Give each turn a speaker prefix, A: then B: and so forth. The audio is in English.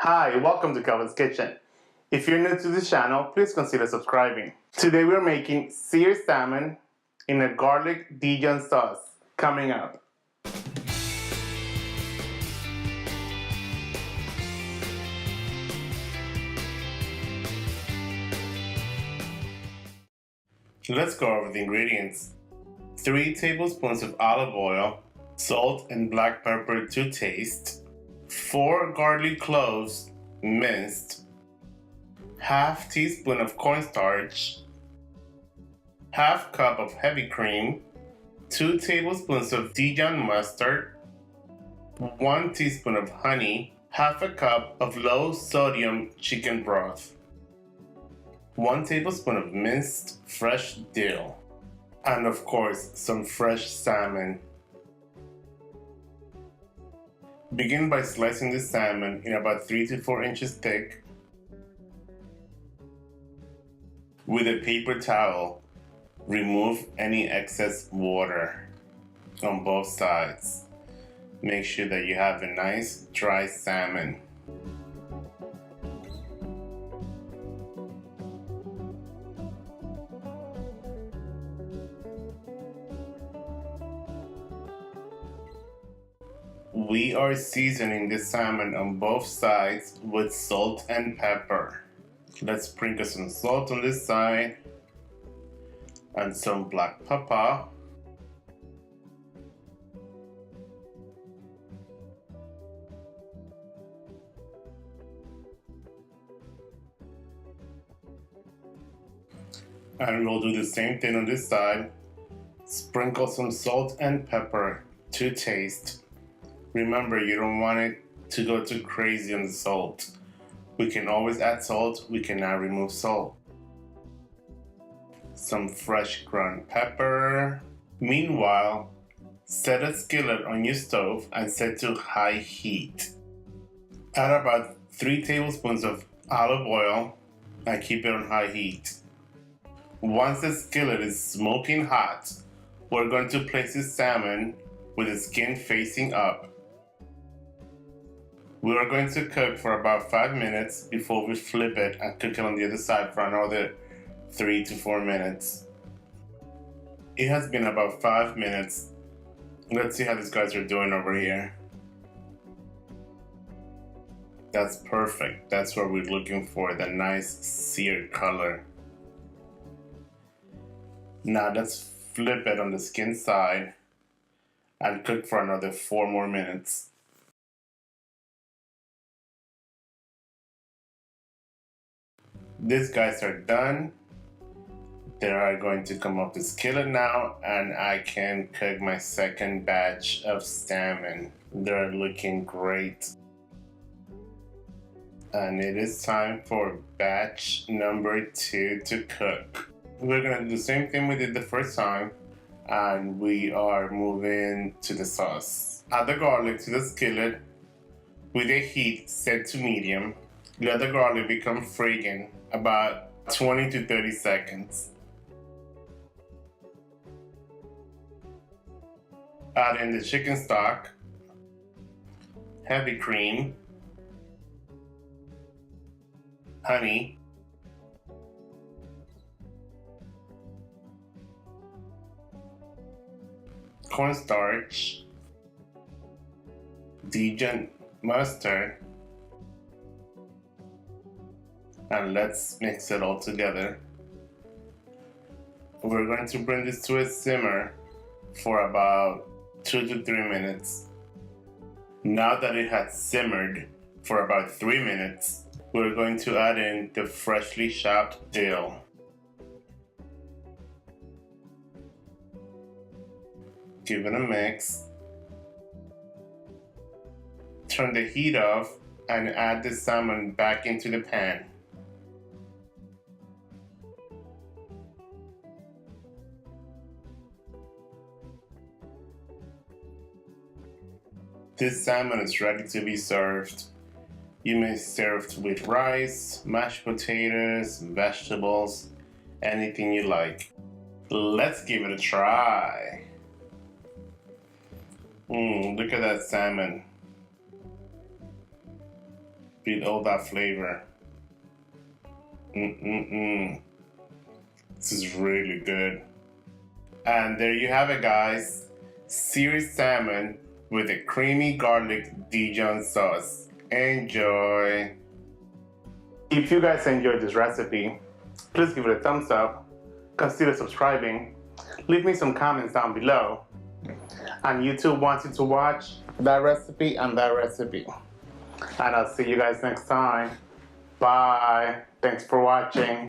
A: Hi, welcome to Kelvin's Kitchen. If you're new to this channel, please consider subscribing. Today we're making seared salmon in a garlic Dijon sauce. Coming up. Let's go over the ingredients. 3 tablespoons of olive oil, salt and black pepper to taste, 4 garlic cloves minced, half teaspoon of cornstarch, half cup of heavy cream, 2 tablespoons of Dijon mustard, 1 teaspoon of honey, half a cup of low sodium chicken broth, 1 tablespoon of minced fresh dill, and of course some fresh salmon. Begin by slicing the salmon in about 3 to 4 inches thick. With a paper towel, remove any excess water on both sides. Make sure that you have a nice dry salmon. We are seasoning the salmon on both sides with salt and pepper. Let's sprinkle some salt on this side and some black pepper. And we'll do the same thing on this side. Sprinkle some salt and pepper to taste. Remember, you don't want it to go too crazy on the salt. We can always add salt, we can now remove salt. Some fresh ground pepper. Meanwhile, set a skillet on your stove and set to high heat. Add about 3 tablespoons of olive oil and keep it on high heat. Once the skillet is smoking hot, we're going to place the salmon with the skin facing up. We are going to cook for about 5 minutes before we flip it and cook it on the other side for another 3 to 4 minutes. It has been about 5 minutes. Let's see how these guys are doing over here. That's perfect. That's what we're looking for, the nice seared color. Now let's flip it on the skin side and cook for another 4 more minutes. These guys are done. They are going to come off the skillet now, and I can cook my second batch of salmon. They're looking great. And it is time for batch number 2 to cook. We're gonna do the same thing we did the first time, and we are moving to the sauce. Add the garlic to the skillet with a heat set to medium. Let the garlic become fragrant about 20 to 30 seconds. Add in the chicken stock, heavy cream, honey, cornstarch, Dijon mustard, and let's mix it all together. We're going to bring this to a simmer for about 2 to 3 minutes. Now that it has simmered for about 3 minutes, we're going to add in the freshly chopped dill. Give it a mix. Turn the heat off and add the salmon back into the pan. This salmon is ready to be served. You may serve it with rice, mashed potatoes, vegetables, anything you like. Let's give it a try. Look at that salmon. Feel all that flavor. This is really good. And there you have it, guys. Seared salmon with a creamy garlic Dijon sauce. Enjoy. If you guys enjoyed this recipe, please give it a thumbs up. Consider subscribing. Leave me some comments down below. And YouTube wants you to watch that recipe and that recipe. And I'll see you guys next time. Bye. Thanks for watching.